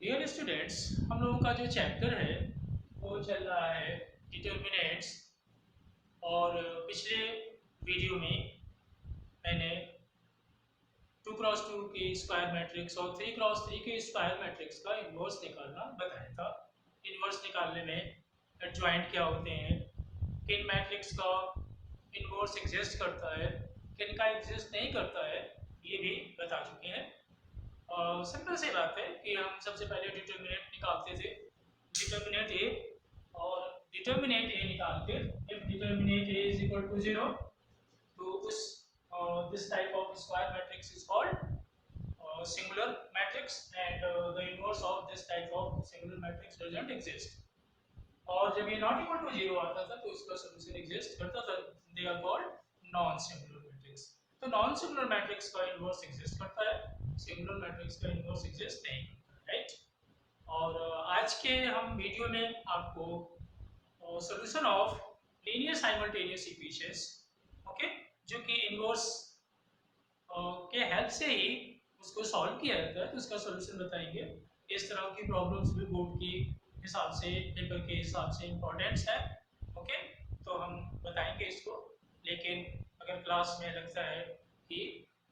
Dear students, हम लोगों का जो चैप्टर है वो चल रहा है डिटर्मिनेंट्स। और पिछले वीडियो में मैंने 2x2 के स्क्वायर मैट्रिक्स और 3x3 के स्क्वायर मैट्रिक्स का इन्वर्स निकालना बताया था। इन्वर्स निकालने में एडजॉइंट क्या होते हैं, किन मैट्रिक्स का इन्वर्स एग्जिस्ट करता है, किन का एग्जिस्ट नहीं करता है, ये भी बता चुके हैं। सिंपल सी बात है कि हम सबसे पहले डिटर्मिनेंट निकालते थे, डिटर्मिनेंट ए, और डिटर्मिनेंट ए निकाल के if determinant A is equal to 0 तो उस this type of square matrix is called singular matrix and the inverse of this type of singular matrix doesn't exist. और जब ये नॉट इक्वल टू 0 आता था तो इसका सॉल्यूशन एग्जिस्ट करता था, they are called non singular matrix. तो नॉन सिंगुलर मैट्रिक्स का इनवर्स एग्जिस्ट करता है, सिंगुलर मैट्रिक्स का इनवर्स एग्जिस्ट नहीं करता, राइट। और आज के हम वीडियो में आपको solution of linear simultaneous equations, okay, जो कि इनवर्स के हेल्प से ही उसको सॉल्व किया जाता है, तो उसका सॉल्यूशन बताएंगे। इस तरह की प्रॉब्लम्स भी बोर्ड की हिसाब से, पेपर के हिसाब से इम्पोर्टेंट्स है, ओके, तो हम बताएंगे इसको। लेकिन अगर क्लास में लगता है कि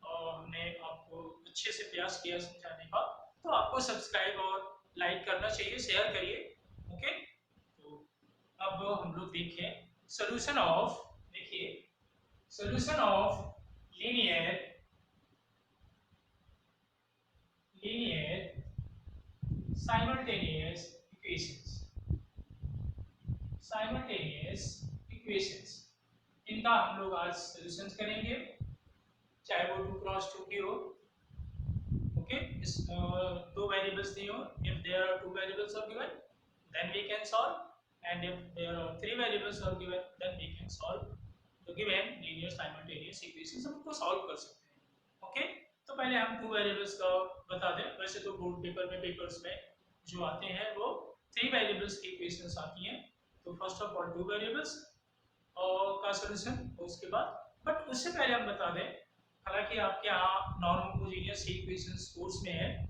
हमने आपको अच्छे से प्रयास किया समझाने का, तो आपको सब्सक्राइब और लाइक करना चाहिए, शेयर करिए, ओके। तो अब हम लोग देखें सॉल्यूशन ऑफ, देखिए solution of linear simultaneous equations, इनका हम लोग आज सॉल्यूशन करेंगे, चाहे वो 2x2 की हो, ओके, इस दो वेरिएबल्स दी हो। If there are two variables are given then we can solve, and if there are three variables are given then we can solve the given linear simultaneous equations. हम उसको solve कर सकते हैं, okay. तो पहले हम टू वेरिएबल्स का बता दें। वैसे तो बोर्ड पेपर्स में जो आते हैं वो थ्री वेरिएबल्स की इक्वेशंस आती हैं। तो first of all two variables का सॉल्यूशन, उसके बाद, बट उससे पहले हम बता दें, हालांकि आपके यहाँ नॉन होमोजेनियस इक्वेशंस कोर्स में है,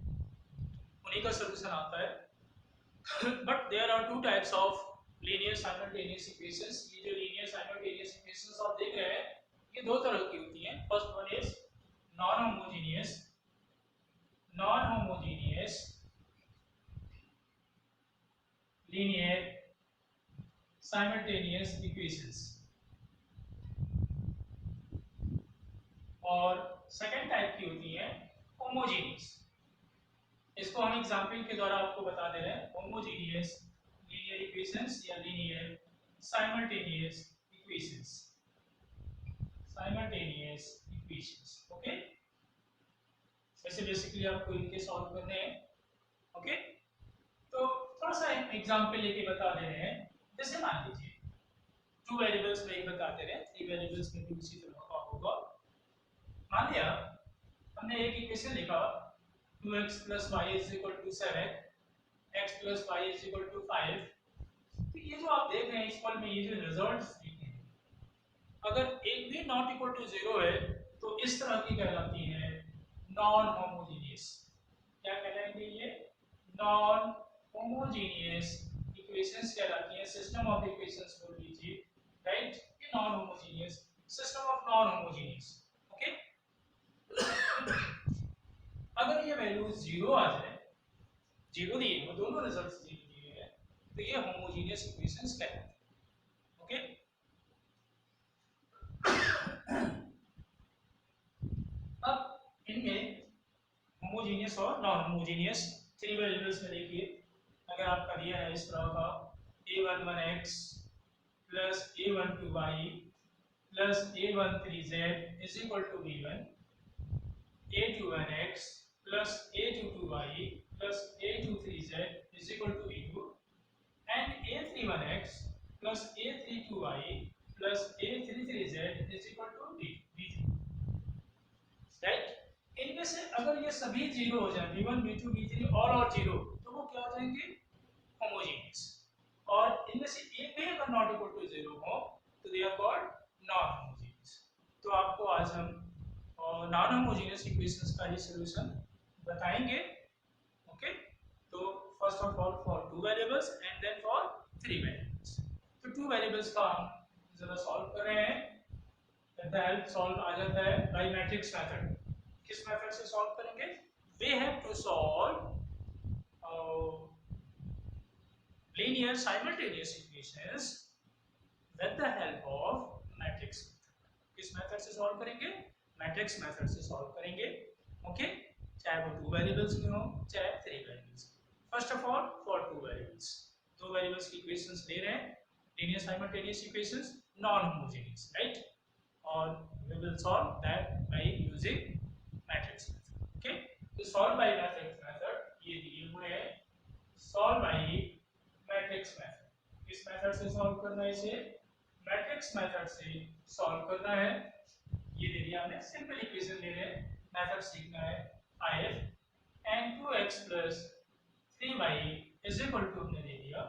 उन्हीं का सॉल्यूशन आता है। But there are two types of linear simultaneous equations. ये जो लीनियर साइमल्टेनियस इक्वेशंस आप देख रहे हैं, ये दो तरह की होती हैं। First one is non homogeneous linear simultaneous equations, और सेकेंड टाइप की होती है होमोजेनियस। इसको हम एग्जांपल के द्वारा आपको बता दे रहे हैं, होमोजेनियस लीनियर इक्वेशंस या लीनियर साइमल्टेनियस इक्वेशंस, ओके। वैसे बेसिकली आपको इनके सॉल्व करने हैं, ओके। तो थोड़ा सा एग्जांपल लेके बता दे रहे हैं। जैसे मान लीजिए टू वेरिएबल्स में ही बताते रहे, थ्री वेरिएबल्स में भी उसी तरह का होगा। मान लिया हमने एक इक्वेशन लिखा 2x + y = 7, x + y = 5। तो ये जो आप देख रहे हैं इस पॉल में, ये जो रिजल्ट्स दिखे हैं, अगर एक भी नॉट इक्वल टू 0 है तो इस तरह की कहलाती है नॉन होमोजेनियस। क्या कहलाएंगे ये? नॉन होमोजेनियस इक्वेशंस कहलाती है। सिस्टम ऑफ इक्वेशंस बोल लीजिए, राइट। ये non homogeneous, system of non homogeneous, okay. अगर ये वैल्यू 0 आ जाए, 0 दिए वो दोनों रिजल्ट्स दिए हैं, तो ये होमोजेनियस इक्वेशंस कहलाती है, ओके। अब इनमें होमोजेनियस और नॉन होमोजेनियस थ्री वेरिएबल्स में देखिए, अगर आपका दिया है इस तरह का a11x + a12y + a13z = v1, a21x + a22y + a23z = v2, and a31x + a32y + a33z = v3, right. इनमें से अगर ये सभी 0 हो जाए, v1 v2 v3 और 0, तो वो क्या हो जाएंगे? होमोजेनियस। और इनमें से एक भी अगर नॉट इक्वल टू 0 हो तो they are called non homogeneous. तो आपको आज हम नॉन होमोजेनियस इक्वेशंस का ही सॉल्यूशन बताएंगे, ओके। तो first of all for 2 variables and then for 3 variables. तो 2 वेरिएबल्स का हम जरा सॉल्व कर रहे हैं। द हेल्प सॉल्व आ जाता है बाय मैट्रिक्स मेथड। किस मेथड से सॉल्व करेंगे? We have to solve linear simultaneous equations with the help of matrix method। किस मेथड से सॉल्व करेंगे? मैट्रिक्स मेथड से सॉल्व करेंगे। ओके, चाहे वो 2 वेरिएबल्स में हो चाहे 3 variables. First of all for 2 variables, 2 variables की इक्वेशंस ले रहे हैं, linear simultaneous equations non homogeneous, right, और we will solve that by using matrix method। okay, to solve by matrix method ये दिए हुए हैं, solve by matrix method। किस मेथड से सॉल्व करना है? इसे मैट्रिक्स मेथड से सॉल्व करना है। ये दे दिया हमने, सिंपल इक्वेशन ले रहे हैं, मेथड सीखना है। if and 2x plus 3y is equal to हमने दे दिया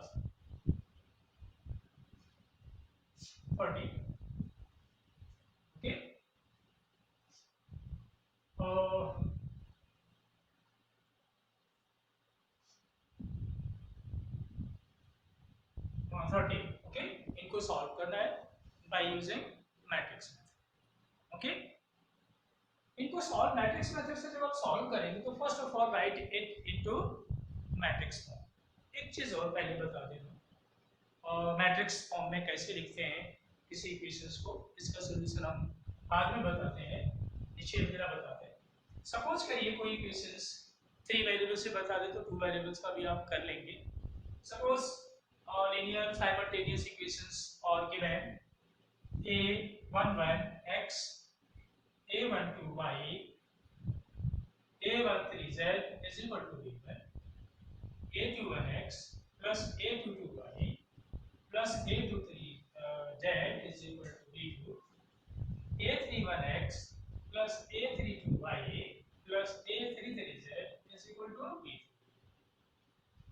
40। ओके, 30। ओके, इनको सॉल्व करना है bye using matrix method. Okay, इनको सॉल्व मैट्रिक्स मेथड से जब आप सॉल्व करेंगे तो first of all right it into matrix form. एक चीज और पहले बता दे दूं, मैट्रिक्स फॉर्म में कैसे लिखते हैं किसी इक्वेशंस को, इसका सॉल्यूशन हम बाद में बताते हैं, नीचे मेरा बताते हैं। सपोज करिए कोई इक्वेशंस 3 वेरिएबल से बता दे तो 2 वेरिएबल्स का भी आप कर लेंगे। Suppose linear simultaneous equations are given a11 x, a12 y, a13 z is equal to b1, a21 x plus a22 y plus a23 z is equal to b2, a31 x plus a32 y plus a33 z is equal to b2।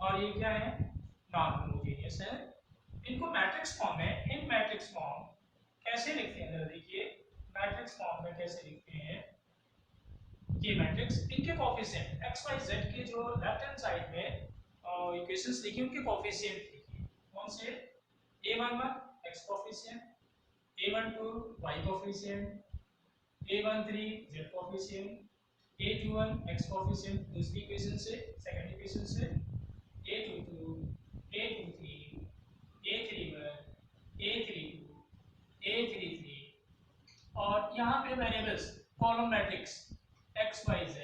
और ये क्या है? Non homogeneous है। इनको matrix form में, इन matrix form कैसे लिखते हैं जरा देखिए। मैट्रिक्स फॉर्म में कैसे लिखते हैं ये मैट्रिक्स, इनके कोएफिशिएंट x y z के जो लेफ्ट हैंड साइड में इक्वेशंस लिखी उनके कोएफिशिएंट लिखिए। कौन से? a11 x coefficient, a12 y coefficient, a13 z coefficient, a21 x coefficient दूसरी इक्वेशन से, सेकंड इक्वेशन से, a22 a23 a31 a32 a33 और यहाँ पे variables column matrix x y z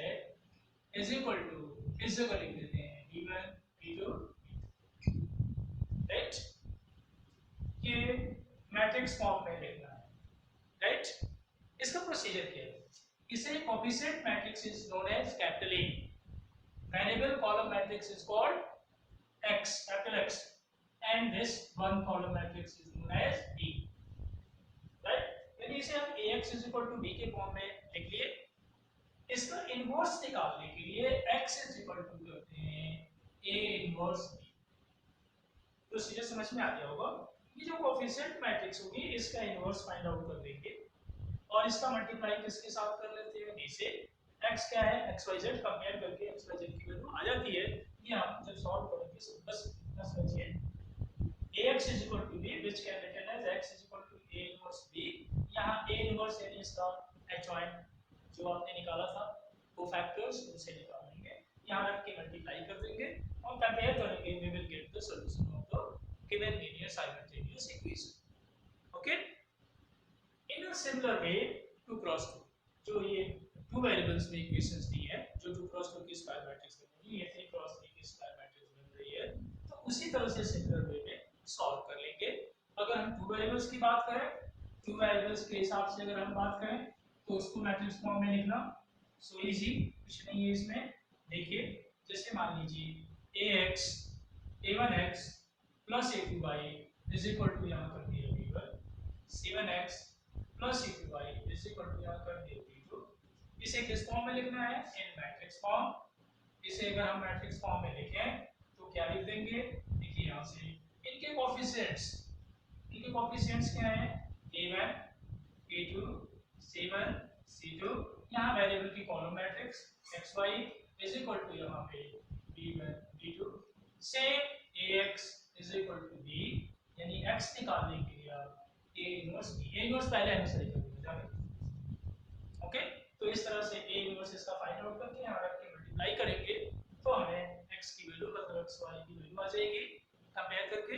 is equal to किससे को लिख देते हैं b1 b2 राइट। ये मैट्रिक्स फॉर्म में लिखना है, राइट। इसका प्रोसीजर क्या है? इसे coefficient matrix is known as capital A, variable column matrix is called x, capital X, and this one column matrix is known as B, right? यानी इसे हम ax is equal to b के form में लिख लिए। इसका inverse निकालने के लिए x is equal to करते हैं a इनवर्स b। प्रोसीजर समझ में आ गया होगा। ये जो कोएफिशिएंट मैट्रिक्स होगी इसका इनवर्स फाइंड आउट कर देंगे और इसका मल्टीप्लाई किसके साथ कर लेते हैं? b से। x क्या है? x y z कंपेयर करके x y z की वैल्यू आ जाती है। ये हम जब सॉल्व करेंगे बस समझिए ax is equal to b which can written as x is equal to a inverse b। यहाँ a inverse यानी इसका adjoint जो आपने निकाला था वो फैक्टर्स उनसे निकालेंगे, यहाँ रख के मल्टीप्लाई कर देंगे और कंपेयर करेंगे, we will get the solution of the given linear simultaneous equation। okay, in a similar way 2 cross 2 जो ये 2 वेरिएबल्स में इक्वेशंस दी है, जो 2 क्रॉस 2 की स्क्वायर मैट्रिक्स बनेगी, ये 3 क्रॉस 3 की स्क्वायर मैट्रिक्स बन रही है, तो उसी तरह से सिमिलर वे में सॉल्व कर लेंगे। अगर हम 2 वेरिएबल्स की बात करें, 2 वेरिएबल्स के हिसाब से अगर हम बात करें तो उसको मैट्रिक्स फॉर्म में लिखना सो इजी, कुछ नहीं है इसमें। देखिए जैसे मान लीजिए ax a1x plus a2y is equal to यहाँ कर दिया b1, 7x plus a2y is equal to यहाँ कर दिया b2। इसे किस फॉर्म में लिखना है? इन मैट्रिक्स फॉर्म। इसे अगर हम मैट्रिक्स फॉर्म में लिखें तो क्या लिख देंगे? देखिए यहाँ से इनके कोएफिशिएंट्स क्या हैं? a1 a2 c1 c2। यहाँ वेरिएबल की column matrix xy is equal to यहाँ पे b1 b2 same ax is equal to b, यानी x निकालने के लिए आप a inverse b, a inverse पहले आंसर करेंगे। ओके, तो इस तरह से a इनवर्स इसका फाइंड आउट करके यहाँ रख के मल्टीप्लाई करेंगे तो हमें x की वैल्यू मतलब x y की वैल्यू आ जाएगी, कंपेयर करके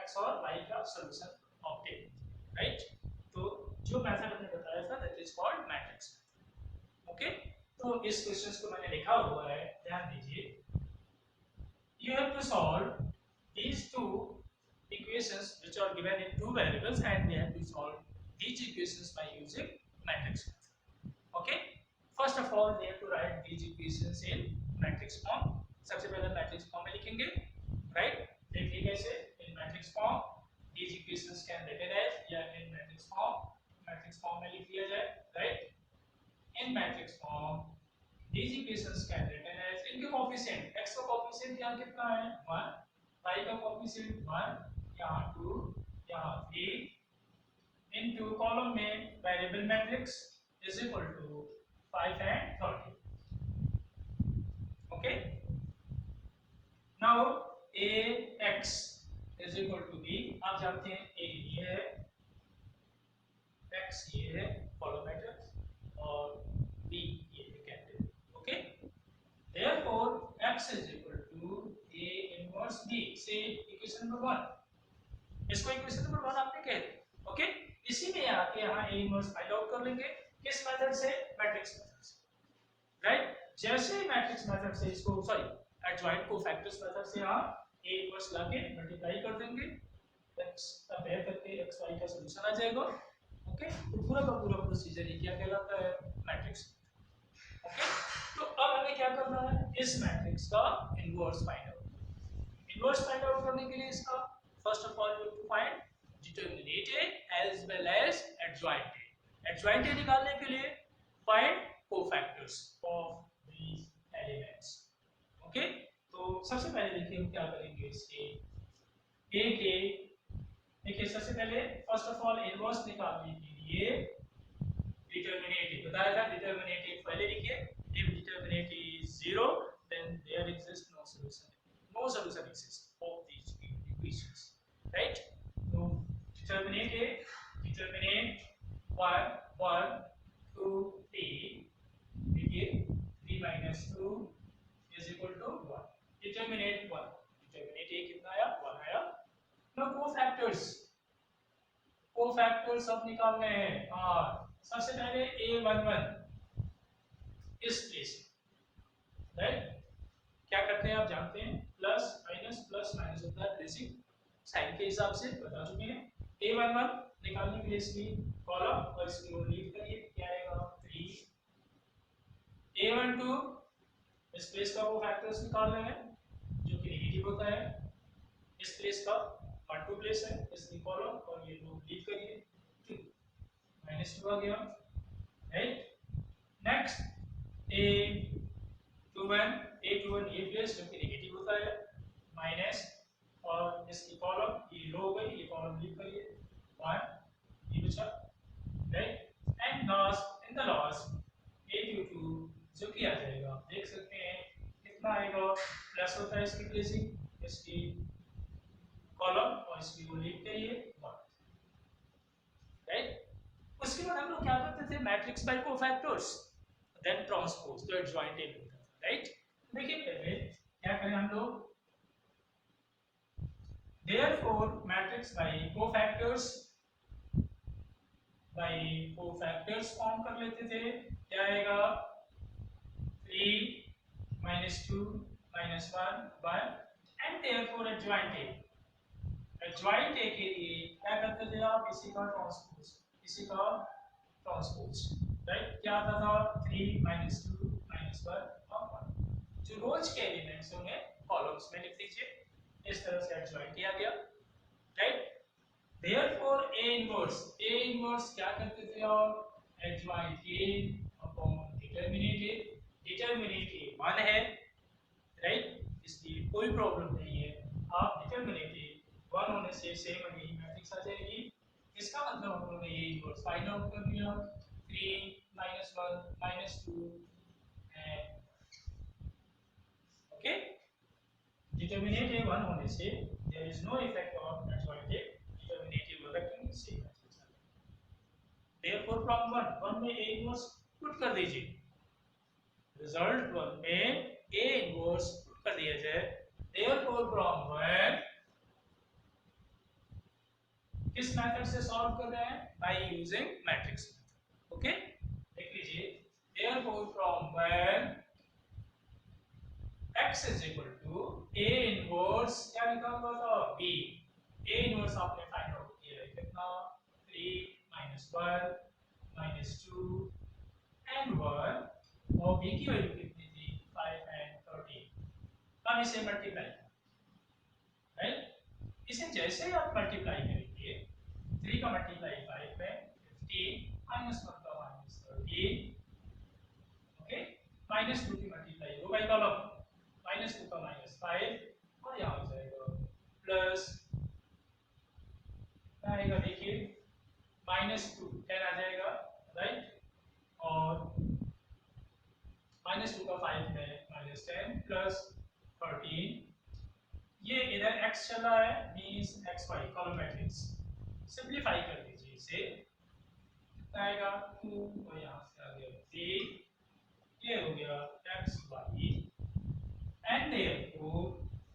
x और y का सॉल्यूशन ऑब्टेन, राइट। तो जो मेथड हमने बताया था that is called matrix. Okay, तो इस क्वेश्चंस को मैंने लिखा हुआ है, ध्यान दीजिए। You have to solve these two equations which are given in two variables and we have to solve these equations by using matrix method. Okay, first of all we have to write these equations in matrix form। सबसे पहले matrix form में लिखेंगे, right। देखिए कैसे in matrix form these equations can written as, या in matrix form में लिख दिया जाए, right। in matrix form these equations can written as, इनके कोएफिशिएंट x का कोएफिशिएंट यहाँ कितना है 1, y का कोएफिशिएंट 1, यहाँ 2, यहाँ 3 इनटू कॉलम में variable matrix is equal to 5 and 30। Okay, now ax is equal to b, आप जानते हैं a ये है, x ये है कॉलम मैट्रिक्स और b ये है capital. Okay, therefore x is equal to a inverse b, से इक्वेशन नंबर 1, इसको इक्वेशन नंबर 1 आपने कह दिया। ओके, इसी में आके यहाँ a इनवर्स फाइंड आउट कर लेंगे, किस मेथड से, मैट्रिक्स मेथड से, राइट। जैसे मैट्रिक्स मेथड से इसको सॉरी एडजॉइंट कोफैक्टर्स मेथड से यहाँ a इनवर्स लाके मल्टीप्लाई कर देंगे, x कंपेयर करके x y का सॉल्यूशन आ जाएगा। ओके, तो पूरा का पूरा प्रोसीजर ये क्या कहलाता है, मैट्रिक्स। ओके, तो अब हमें क्या करना है, इस मैट्रिक्स का inverse find out. Inverse find out करने के लिए इसका first of all you to find determinant as well as adjoint. Adjoint निकालने के लिए find cofactors of these elements. Okay, तो सबसे पहले देखिए हम क्या करेंगे, इसके a के देखिए सबसे पहले फर्स्ट ऑफ ऑल इनवर्स निकालने के लिए डिटरमिनेंट बताया था, डिटरमिनेंट पहले लिखिए, if determinant is 0 then there exists no solution exists of these equations, right। so determinant 1 1 2 3, देखिए 3 minus 2 is equal to 1, determinant 1, determinant a कितना आया 1 आया। now कोफैक्टर्स अब निकालने हैं, और सबसे पहले a11 इस प्लेस, राइट। क्या करते हैं आप जानते हैं, प्लस माइनस होता है प्लेसिंग साइन के हिसाब से बता चुके हैं। a11 निकालने के लिए इसकी कॉलम और इसकी रो लीव करिए, क्या आएगा 3। a12 इस प्लेस का कोफैक्टर्स निकाल रहे हैं जो कि नेगेटिव होता है, इस प्लेस का 1 2 प्लेस है, इसकी कॉलम और ये रो लीव करिए, 2 -2 आ गया, राइट। नेक्स्ट a21 ये प्लेस जो कि नेगेटिव होता है, माइनस और इसकी कॉलम ये रो हो गई, ये कॉलम लीव करिए 1 ये बचा, right. And last in the last a22 जो कि आ जाएगा, आप देख सकते हैं कितना आएगा, प्लस होता है इसकी प्लेसिंग, इसकी कॉलम और इसकी रो लीव करिए 1, राइट। उसके बाद हम लोग क्या करते थे, matrix by cofactors then transpose, तो एडजॉइंट होता था, राइट। देखिए पहले क्या करें हम लोग, therefore matrix by cofactors form कर लेते थे, क्या आएगा 3 -2 -1 1, एंड therefore एडजॉइंट ए के लिए क्या करते थे आप, इसी का ट्रांसपोज, राइट। क्या आता था 3 -2 -1 और 1, जो रोज के एलिमेंट्स होंगे कॉलम्स में लिख दीजिए, इस तरह से एडजॉइंट किया गया, राइट। therefore a इनवर्स क्या करते थे आप, adjoint a upon determinant a 1 है, राइट, इसलिए कोई प्रॉब्लम नहीं है, आप डिटरमिनेंट 1 होने से सेम यही मैट्रिक्स आ जाएगी। इसका मतलब हम लोगों ने ये इनवर्स फाइंड आउट कर लिया, 3 -1 -2 एंड ओके, डिटर्मिनेटिव 1 होने से there is no effect on adjointed determinative working same matrix. Therefore from 1 में ए इनवर्स पुट कर दीजिए, रिजल्ट 1 में ए इनवर्स पुट कर दिया जाए। देयरफॉर फ्रॉम 1 किस मेथड से सॉल्व कर रहे हैं? Bye using matrix method. Okay, देख लीजिए। Therefore from 1 x is equal to a inverse क्या लिखा हुआ था? b। a इनवर्स आपने फाइंड आउट किया है कितना? 3 -1 -2 and 1 और b की वैल्यू कितनी थी? 5 and 13। अब इसे मल्टीप्लाई, राइट? इसे जैसे ही आप मल्टीप्लाई करेंगे, 3 का मल्टीप्लाई 5 में 15 -1 का -13, ओके, -2 की मल्टीप्लाई दो बाई कॉलम, -2 का -5 और यहाँ हो जाएगा प्लस आएगा, देखिए -2 10 आ जाएगा, राइट? और -2 का 5 में -10 प्लस 13, ये इधर x चल रहा है, means xy column matrix. Simplify कर दीजिए इसे, कितना आएगा? 2 और यहाँ से आ गया 3, ये हो गया xy and therefore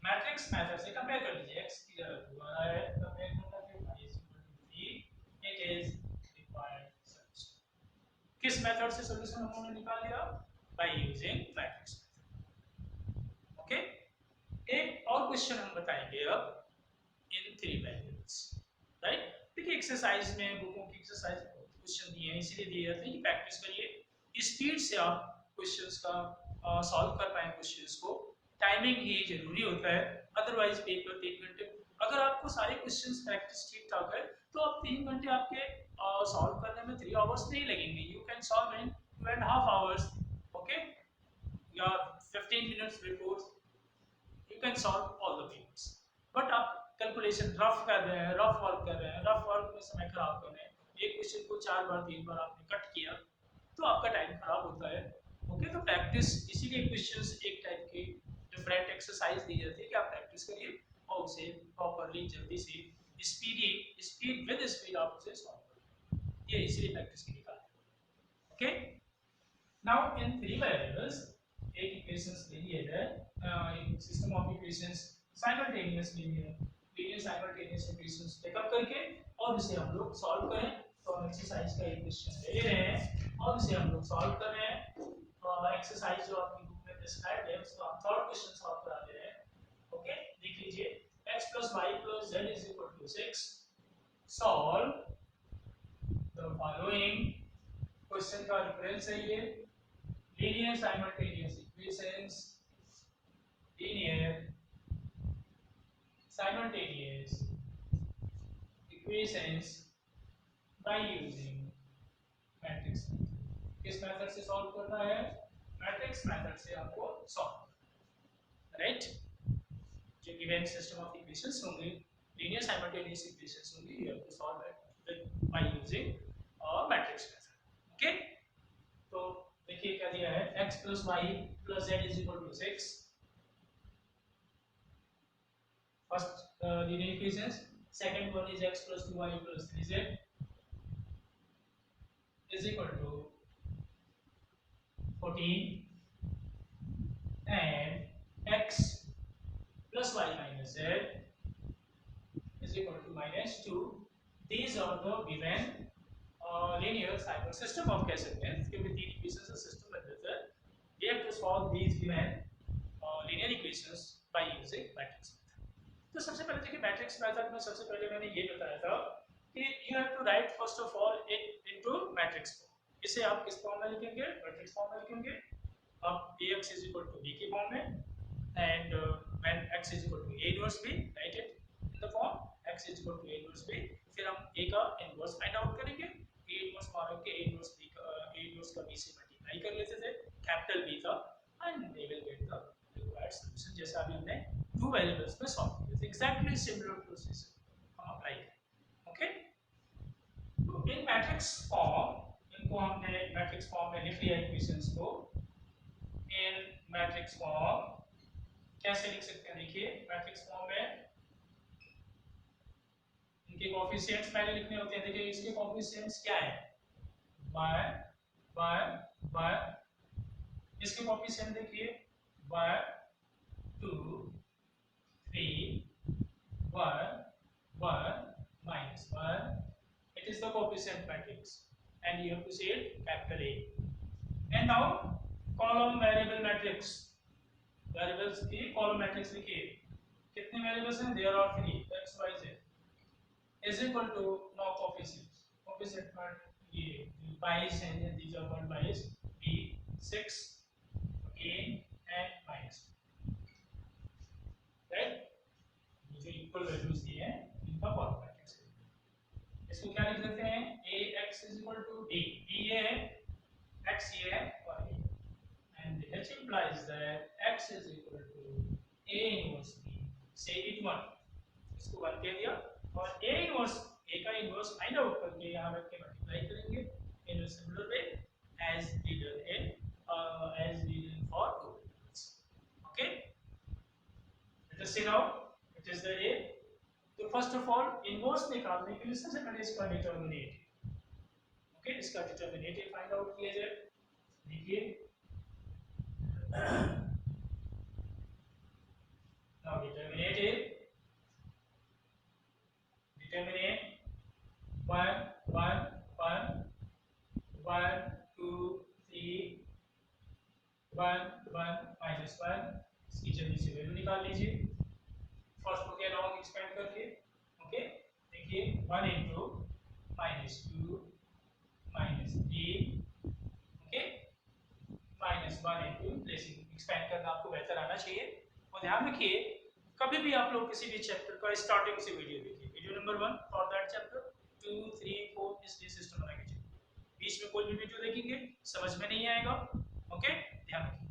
matrix method से कंपेयर कर लीजिए। x की जगह 2 आ रहा है, कंपेयर करना है y is equal to 3, it is required solution. किस मेथड से सॉल्यूशन हमने निकाल लिया? Bye using matrix method. Okay, एक और क्वेश्चन हम बताएंगे अब इन 3 वेरिएबल्स, राइट? देखिए एक्सरसाइज में, बुकों की एक्सरसाइज क्वेश्चन दिए हैं, इसीलिए दिए जाते हैं कि प्रैक्टिस करिए, स्पीड से आप क्वेश्चंस का सॉल्व कर पाएं क्वेश्चंस को। टाइमिंग ही जरूरी होता है, अदरवाइज पेपर 3 घंटे, अगर आपको सारे क्वेश्चंस प्रैक्टिस ठीक ठाक है तो आप 3 घंटे आपके सॉल्व करने में 3 आवर्स नहीं लगेंगे। You can solve in 2.5 hours, okay, या 15 minutes before you can solve all the papers. But आप कैलकुलेशन रफ कर रहे हैं, रफ वर्क कर रहे हैं, रफ वर्क में समय खराब कर रहे हैं, एक क्वेश्चन को 4 बार 3 बार आपने कट किया तो आपका टाइम खराब होता है। ओके, तो प्रैक्टिस, इसीलिए क्वेश्चंस एक टाइप के डिफरेंट एक्सरसाइज दी जाती है कि आप प्रैक्टिस करिए और उसे प्रॉपर्ली जल्दी से स्पीड विद स्पीड आप उसे सॉल्व करिए, ये इसीलिए प्रैक्टिस की निकाल। ओके, नाउ इन 3 वेरिएबल्स एक इक्वेशंस ले लिए है, एक system of equations simultaneous linear simultaneous equations take up करके और इसे हम लोग सॉल्व करें। तो हम एक्सरसाइज का एक क्वेश्चन ले रहे हैं और इसे हम लोग सॉल्व कर रहे हैं। एक्सरसाइज जो आपकी बुक में डिस्क्राइब है उसका हम थर्ड क्वेश्चन सॉल्व करा दे रहे हैं। ओके, देख लीजिए, x + y + z = 6, solve the following. Question का रेफरेंस है ये, linear simultaneous equations, linear simultaneous equations by using matrix method। किस मेथड से सॉल्व करना है? मैट्रिक्स मेथड से आपको सॉल्व, राइट? जो गिवन सिस्टम ऑफ इक्वेशंस होंगे, लीनियर साइमल्टेनियस इक्वेशंस होंगे, you have to solve it by using matrix method. Okay, तो देखिए क्या दिया है, x + y + z = 6, first linear equations, second one is x + 2y + 3z = 14 and x + y - z = -2। these are the given linear cycle system of कह सकते हैं, क्योंकि 3 equations का सिस्टम बन जाता है। we have to solve these given linear equations by using matrix method। तो सबसे पहले देखिए मैट्रिक्स मेथड में सबसे पहले मैंने ये बताया था कि you have to write first of all it into matrix form. इसे आप किस फॉर्म में लिखेंगे? मैट्रिक्स फॉर्म में लिखेंगे। अब ax = b के फॉर्म में, and when x = a inverse b, write it in the form x = a inverse b। फिर हम a का इनवर्स फाइंड आउट करेंगे, a इनवर्स मानो कि a इनवर्स b का a इनवर्स का b से मल्टीप्लाई कर लेते थे, कैपिटल B था, and we will get the required solution, जैसा अभी हमने 2 वेरिएबल्स में सॉल्व किया था। एग्जैक्टली सिमिलर प्रोसेस हम अप्लाई करें। ओके, तो इन मैट्रिक्स फॉर्म, इनको हमने मैट्रिक्स फॉर्म में लिख लिया इक्वेशंस को इन मैट्रिक्स फॉर्म। कैसे लिख सकते हैं, देखिए मैट्रिक्स फॉर्म में इनके कोएफिशिएंट्स पहले लिखने होते हैं। देखिए इसके कोएफिशिएंट्स क्या है, y y y, इसके कोएफिशिएंट देखिए y 2 3 1 1 minus 1, it is the coefficient matrix and you have to say it capital A. And now column variable matrix, variables की column matrix लिखिए, कितने variables हैं, there are 3, x y z is equal to now coefficients, coefficient part ये bias है, these are called bias, b 6 again and minus, right, ये जो equal values दिए हैं इनका column matrix है। इसको क्या लिख देते हैं, a x is equal to b, b ये है, x ये है और ये, and h implies that x is equal to a inverse b, say it 1, इसको 1 कह दिया और a इनवर्स, a का इनवर्स फाइंड आउट करके यहाँ रख के मल्टीप्लाई करेंगे in a similar way as we did for two variables. Okay, let us see now it is the a. तो फर्स्ट ऑफ ऑल इनवर्स निकालने के लिए सबसे पहले इसका डिटरमिनेटिव, ओके, इसका डिटरमिनेटिव फाइंड आउट किया जाए। देखिए नाउ डिटरमिनेटिव, determinate 1 1 1 1 2 3 1 1 minus 1, इसकी जल्दी से वैल्यू निकाल लीजिए फर्स्ट को क्या लॉन्ग एक्सपेंड करके, ओके, देखिए 1 into -2 -3, okay, -1 into placing expand करना आपको बेहतर आना चाहिए। और ध्यान रखिए कभी भी आप लोग किसी भी चैप्टर का स्टार्टिंग से वीडियो देखिए, video number 1 for that chapter 2 3 4 इसलिए सिस्टम बना के चलिए, बीच में कोई भी वीडियो देखेंगे समझ में नहीं आएगा, ओके, ध्यान रखिए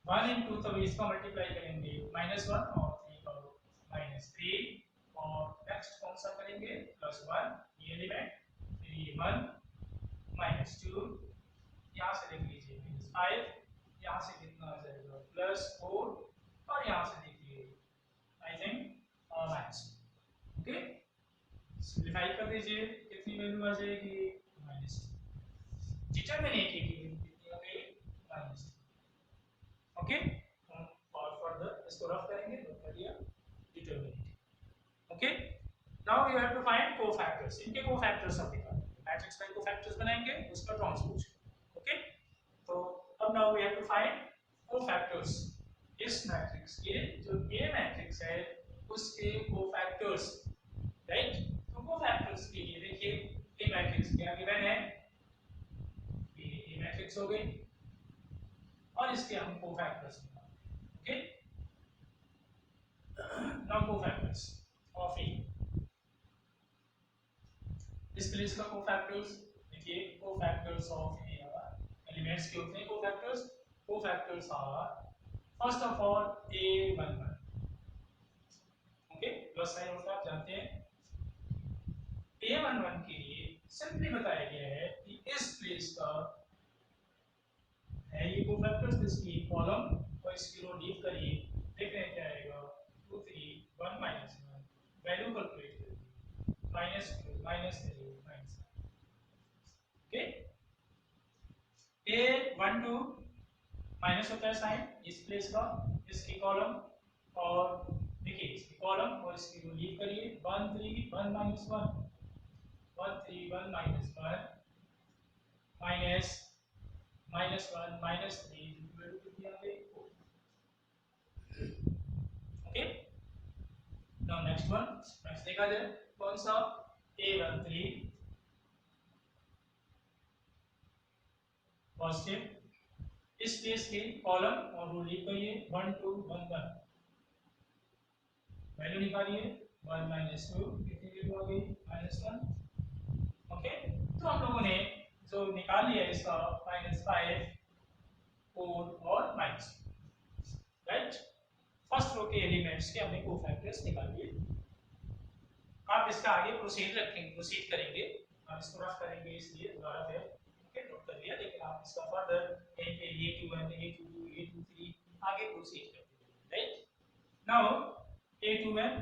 1 into, तब इसका मल्टीप्लाई करेंगे -1 और 3 का -3 और नेक्स्ट कौन सा करेंगे +1, ये एलिमेंट, फिर ये 1 -2, यहाँ से देख लीजिए -5, यहाँ से कितना आ जाएगा +4 और यहाँ से देखिए I think minus, okay, simplify कर दीजिए कितनी वैल्यू आ जाएगी -2, डिटरमिनेटिव की वैल्यू कितनी आ गई -2, ओके, और फर्दर इसको रफ करेंगे तो कर दिया determinative, okay. Now you have to find cofactors, इनके कोफैक्टर्स हम निकालेंगे, मैट्रिक्स का कोफैक्टर्स बनाएंगे उसका ट्रांसपोज, ओके। तो अब now we have to find cofactors इस मैट्रिक्स के, जो ए मैट्रिक्स है उसके कोफैक्टर्स, राइट। तो कोफैक्टर्स के लिए देखिए ए मैट्रिक्स क्या गिवन है, ये ए मैट्रिक्स हो गई और इसके हम कोफैक्टर्स निकालेंगे, ओके। नाउ कोफैक्टर्स ऑफ ए, इसके लिए इसका कोफैक्टर्स देखिए, कोफैक्टर्स ऑफ ए एलिमेंट्स के होते हैं cofactors, cofactors are first of all a11, okay, plus sign होता है आप जानते हैं। a11 के लिए सिंपली बताया गया है कि इस प्लेस का है ये कोफैक्टर्स, इसकी कॉलम और इसकी रो लीव करिए, देखने क्या आएगा 2 3 1 -1, वैल्यू कैलकुलेट करिए -2 -3 -1, ओके। a12 माइनस होता है साइन इस प्लेस का, इसकी कॉलम और देखिए इसकी कॉलम और इसकी रो लीव करिए 1 3 1 -1 1 3 1 -1 माइनस -1 -3 वैल्यू कितनी आ गई, okay. Now next one, next देखा जाए कौन सा a13 पॉजिटिव, इस प्लेस की कॉलम और रो लीव करिए 1 2 1 1, वैल्यू निकालिए 1 -2 कितनी वैल्यू आ गई -1, ओके। तो हम लोगों ने जो निकाल लिया इसका -5 4 और -2, राइट। फर्स्ट रो के एलिमेंट्स के हमने कोफैक्टर्स निकाल लिए। आप इसका आगे प्रोसीड करेंगे, आप इसको रफ करेंगे इसलिए दोबारा फिर, ओके, नोट कर लिया, लेकिन आप इसका फर्दर कहीं पे a21 a22 A23 आगे प्रोसीड करते हैं, राइट। नाउ A21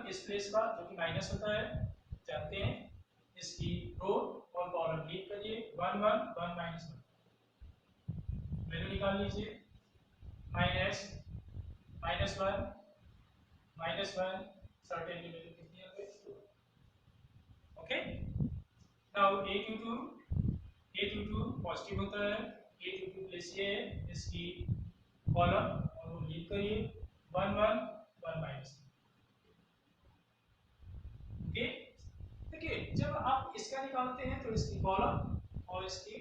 इस प्लेस का जो कि माइनस होता है जानते हैं, इसकी रो और कॉलम लीव करिए 1 1 1 -1 वैल्यू निकाल लीजिए माइनस -1 -1 सर्टेनली वैल्यू कितनी आ गई 2। ओके, नाउ A22 पॉजिटिव होता है, A22 प्लेस ये है, इसकी कॉलम और रो लीव करिए 1 1 1 -1। ओके, देखिए जब आप इसका निकालते हैं तो इसकी कॉलम और इसकी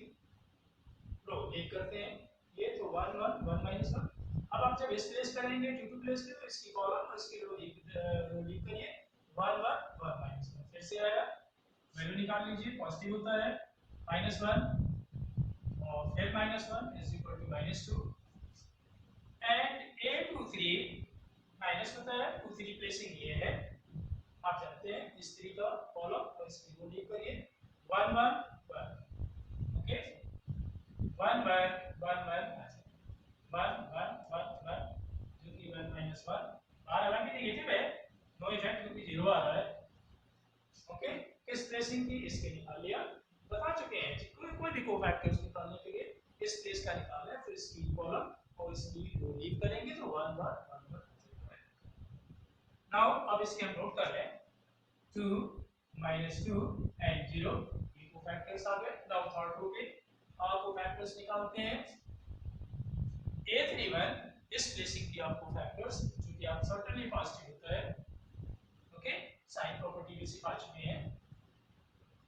रो लीव करते हैं, ये तो 1 1 1 -1। अब आप जब इस प्लेस करेंगे T2 प्लेस पे तो इसकी कॉलम और इसकी रो लीव करिए 1 1 1 -1। फिर से आया, वैल्यू निकाल लीजिए, पॉजिटिव होता है -1 और फिर -1 is equal to -2 and A23 minus होता है, 23 प्लेसिंग ये है, आप जानते हैं इस 3 का कॉलम और इसकी रो लीव करिए 1 1 1। ओके, 1 1 1 1 1 1 1 1 जो कि 1 -1 बाहर हालांकि नेगेटिव है, नो इफेक्ट क्योंकि 0 आ रहा है। ओके, किस प्लेसिंग की इसके निकाल लिया, बता चुके हैं कि कोई भी कोफैक्टर्स निकालने के लिए इस प्लेस का निकालना है, फिर इसकी कॉलम और इसकी रो लीव करेंगे तो 1 1 1 1। नाउ अब इसके हम नोट कर रहे हैं 2 -2 एंड 0 ये कोफैक्टर्स आ गए। नाउ थर्ड रो पे आप कोफैक्टर्स निकालते हैं A31 इस प्लेसिंग की आपको फैक्टर्स जो कि आप सर्टेनली पॉजिटिव होता है। ओके, साइन प्रॉपर्टी भी सिखा चुके हैं।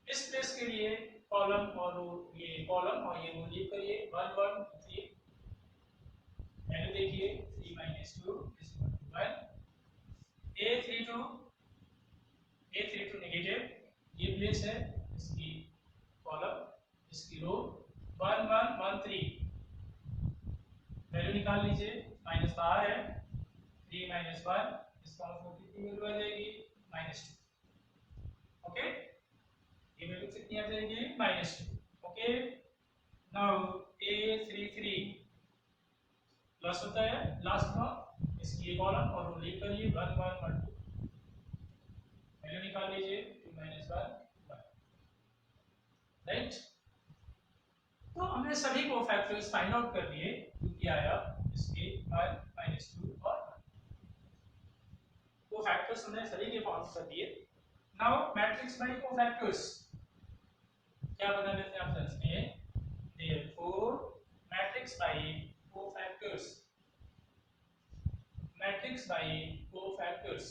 इस प्लेस के लिए कॉलम और रो, ये कॉलम और ये रो लीव करिए 1 1 3। वैल्यू देखिए 3 - 2 is equal to 1। A32 negative, ये प्लेस है, इसकी कॉलम इसकी रो 1 1 1 3। वैल्यू निकाल लीजिए, माइनस बाहर है 3 - 1 इसका मतलब कितनी वैल्यू आ जाएगी -2। ओके, ये वैल्यू कितनी आ जाएगी -2। ओके, नाउ A33 प्लस होता है लास्ट में, इसकी एक कॉलम और रो लीव करिए 1 1 1 2। वैल्यू निकाल लीजिए 2 - 1 1, राइट। तो हमने सभी को फैक्टर्स फाइंड आउट कर दिए, जो कि आया इसके 1 -2 और 1। वो फैक्टर्स हमने सभी के फाइंड कर दिए। नाउ मैट्रिक्स बाय कोफैक्टर्स क्या बना लेते हैं ऑप्शंस में, therefore matrix by cofactors, matrix by cofactors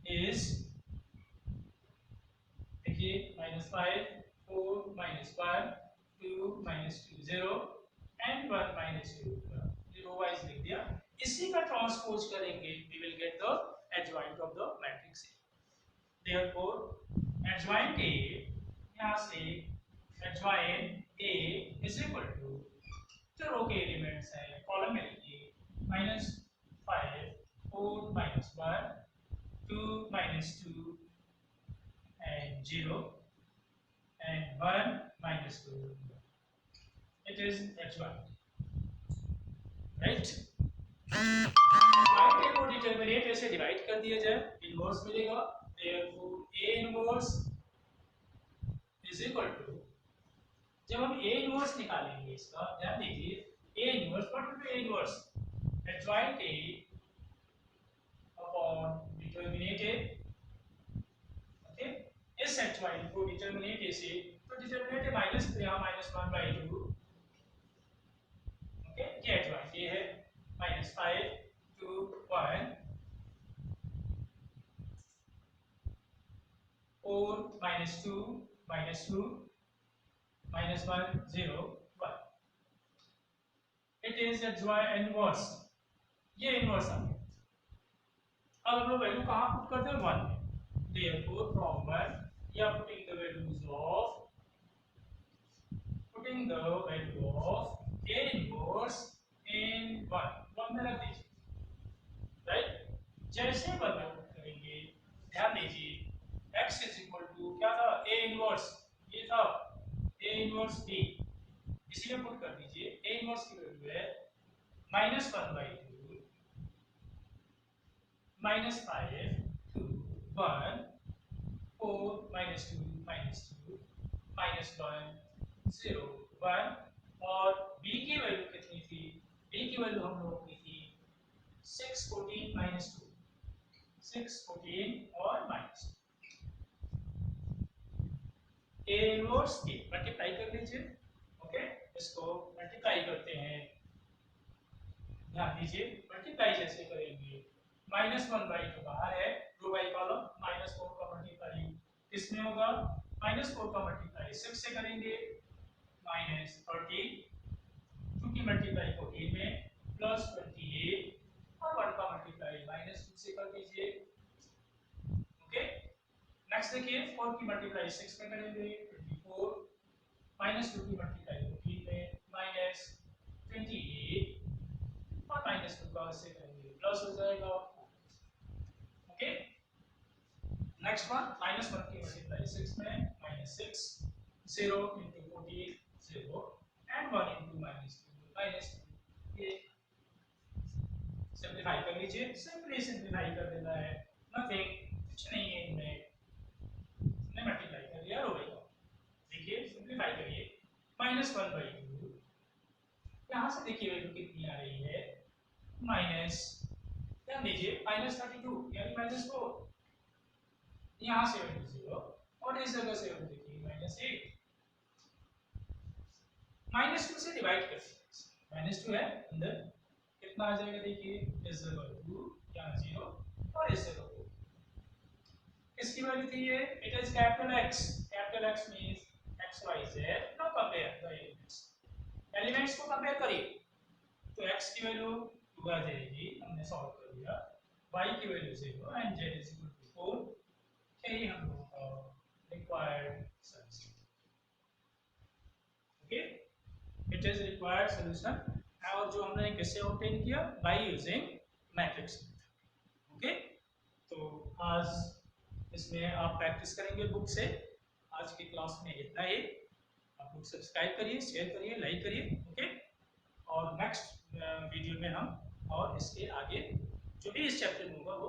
is देखिए -5 4 -1 2 -2 0 एंड 1 -2 रो वाइज लिख दिया। इसी का ट्रांसपोज करेंगे, we will get the adjoint of the matrix A. Therefore adjoint A, यहां से adjoint A is equal to जो रो के एलिमेंट्स है कॉलम में लिखिए -5 4 -1 2 -2 and 0 and 1 -2. It is h1, right? को डिटरमिनेंट ऐसे डिवाइड कर दिया जाए, इनवर्स मिलेगा। Therefore, A inverse is equal to, जब हम A इनवर्स निकालेंगे इसका ध्यान दीजिए, A inverse what will be A inverse, adjoint A upon determinant A। Okay, इस एडजॉइंट को डिटरमिनेंट ए से, तो डिटरमिनेंट माइनस, तो यहाँ -1/2। ओके, ये एडजॉइंट ये है -5 2 1 4 -2 -2 -1 0 1। इट इज एडजॉइंट इनवर्स, ये इनवर्स आ गया। अब हम लोग वैल्यू कहाँ पुट करते हैं 1 में। Therefore, from 1 we are putting the value of A inverse in 1 में रख दीजिए, राइट। जैसे 1 में पुट करेंगे, ध्यान दीजिए x इज इक्वल टू क्या था, a इनवर्स, ये था a इनवर्स b, इसीलिए पुट कर दीजिए a इनवर्स की वैल्यू है -1/2 -5 2 1 4 -2 -2 -1 0 1 और b की वैल्यू कितनी थी, b की वैल्यू हम लोगों की थी 6 14 -2 6 14 और -2 a इनवर्स b मल्टीप्लाई कर लीजिए। ओके, इसको मल्टीप्लाई करते हैं, ध्यान दीजिए मल्टीप्लाई जैसे करेंगे -1/2 बाहर है, 2 कॉलम, -4 का मल्टीप्लाई किसमें होगा, -4 का मल्टीप्लाई 6 से करेंगे -30, 2 की मल्टीप्लाई 14 में +28 और 1 का मल्टीप्लाई -2 से कर दीजिए। ओके, नेक्स्ट देखिए 4 की मल्टीप्लाई 6 में करेंगे 24, -2 की मल्टीप्लाई 14 में -28 और -2 का से करेंगे प्लस हो जाएगा। ओके, नेक्स्ट वन -1 की मल्टीप्लाई 6 में -6 0 * 14 0 and 1 * -2 ये सिंपलीफाई कर लीजिए, सिंपली सिंपलीफाई कर देना है, नथिंग, कुछ नहीं है इनमें, हमने मल्टीप्लाई कर दिया रो बाई कॉलम। देखिए सिंपलीफाई करिए -1/2, यहाँ से देखिए वैल्यू कितनी आ रही है, माइनस, ध्यान दीजिए -32 यानी -4, यहाँ से वैल्यू 0 और इस जगह से वैल्यू देखिए -8, -2 से डिवाइड कर -2 है अंदर, कितना आ जाएगा देखिए, इस जगह 2 यहाँ 0 और इस जगह 4, किसकी वैल्यू थी ये, it is capital X means x y z, no compare the elements, elements को कंपेयर करिए, तो x की वैल्यू 2 आ जाएगी, हमने सॉल्व कर दिया, y की value 0 and z is equal to 4, यही हम लोगों का required solution. Okay, it is required solution, और जो हमने कैसे ऑब्टेन किया, बाय यूजिंग मैट्रिक्स। ओके, तो आज इसमें आप प्रैक्टिस करेंगे बुक से, आज की क्लास में इतना ही, आप बुक सब्सक्राइब करिए, शेयर करिए, लाइक करिए। ओके, और नेक्स्ट वीडियो में हम और इसके आगे जो भी इस चैप्टर में होगा वो